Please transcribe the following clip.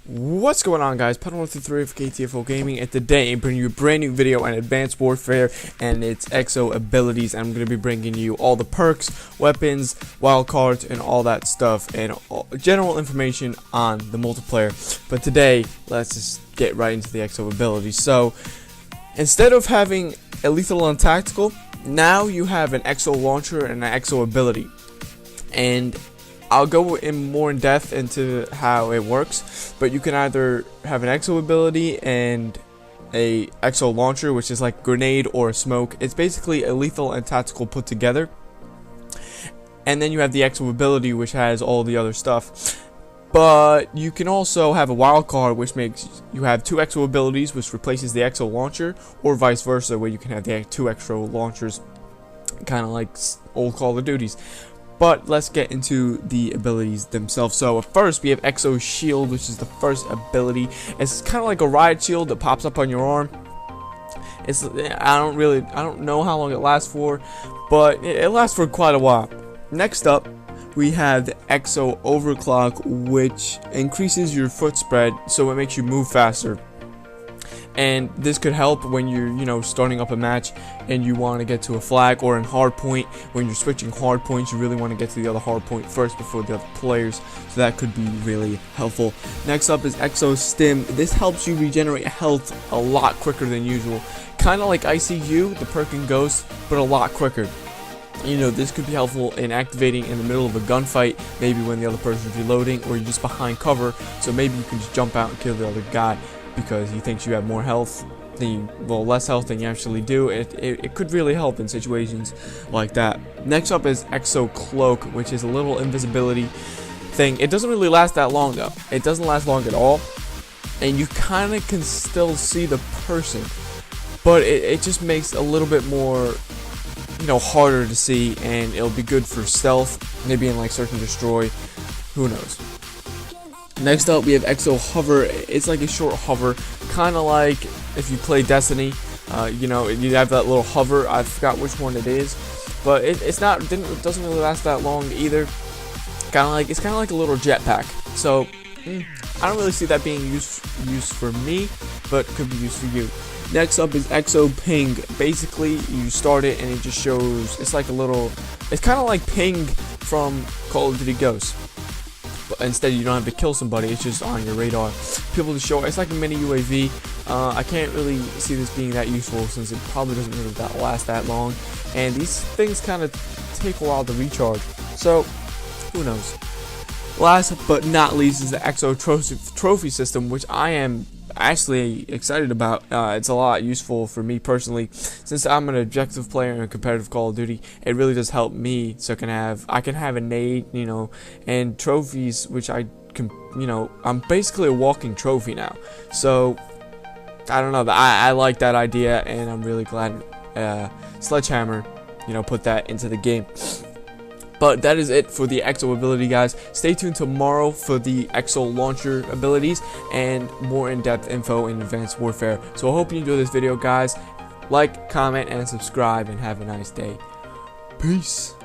What's going on, guys? Penno of KTFO Gaming, and today I'm bringing you a brand new video on Advanced Warfare and its EXO abilities. I'm going to be bringing you all the perks, weapons, wildcards, and all that stuff, and general information on the multiplayer. But today, let's just get right into the EXO abilities. So, instead of having a lethal and tactical, now you have an EXO launcher and an EXO ability. And I'll go in more in depth into how it works, but you can either have an EXO ability and a EXO launcher, which is like grenade or a smoke. It's basically a lethal and tactical put together. And then you have the EXO ability, which has all the other stuff. But you can also have a wild card, which makes you have two EXO abilities, which replaces the EXO launcher, or vice versa, where you can have the two EXO launchers, kind of like old Call of Duties. But let's get into the abilities themselves. So first we have EXO Shield, which is the first ability. It's kind of like a riot shield that pops up on your arm. I don't know how long it lasts for, but it lasts for quite a while. Next up, we have the EXO Overclock, which increases your foot spread, so it makes you move faster. And this could help when you're, starting up a match and you want to get to a flag, or in hardpoint, when you're switching hardpoints, you really want to get to the other hardpoint first before the other players. So that could be really helpful. Next up is EXO Stim. This helps you regenerate health a lot quicker than usual. Kind of like ICU, the perk in Ghost, but a lot quicker. This could be helpful in activating in the middle of a gunfight, maybe when the other person's reloading, or you're just behind cover, so maybe you can just jump out and kill the other guy because he thinks you have more health than less health than you actually do. It could really help in situations like that. Next up is EXO Cloak, which is a little invisibility thing. It doesn't really last that long though. It doesn't last long at all, and you kind of can still see the person, but it just makes a little bit more harder to see, and it'll be good for stealth, maybe in like search and destroy, who knows. Next up we have EXO Hover. It's like a short hover, kind of like if you play Destiny, you have that little hover. I forgot which one it is, but it doesn't really last that long either. It's kind of like a little jetpack. So I don't really see that being used for me, but could be used for you. Next up is EXO Ping. Basically, you start it and it just shows. It's kind of like Ping from Call of Duty Ghosts. But instead, you don't have to kill somebody, it's just on your radar. People to show, it's like a mini UAV. I can't really see this being that useful since it probably doesn't really last that long. And these things kind of take a while to recharge. So, who knows. Last but not least is the EXO Trophy System, which I am actually excited about. It's a lot useful for me personally, since I'm an objective player in a competitive Call of Duty. It really does help me, so I can have a nade, and trophies, which I can, I'm basically a walking trophy now. So I don't know, but I like that idea, and I'm really glad Sledgehammer, put that into the game. But that is it for the EXO ability, guys. Stay tuned tomorrow for the EXO launcher abilities and more in-depth info in Advanced Warfare. So I hope you enjoy this video, guys. Like, comment, and subscribe, and have a nice day. Peace.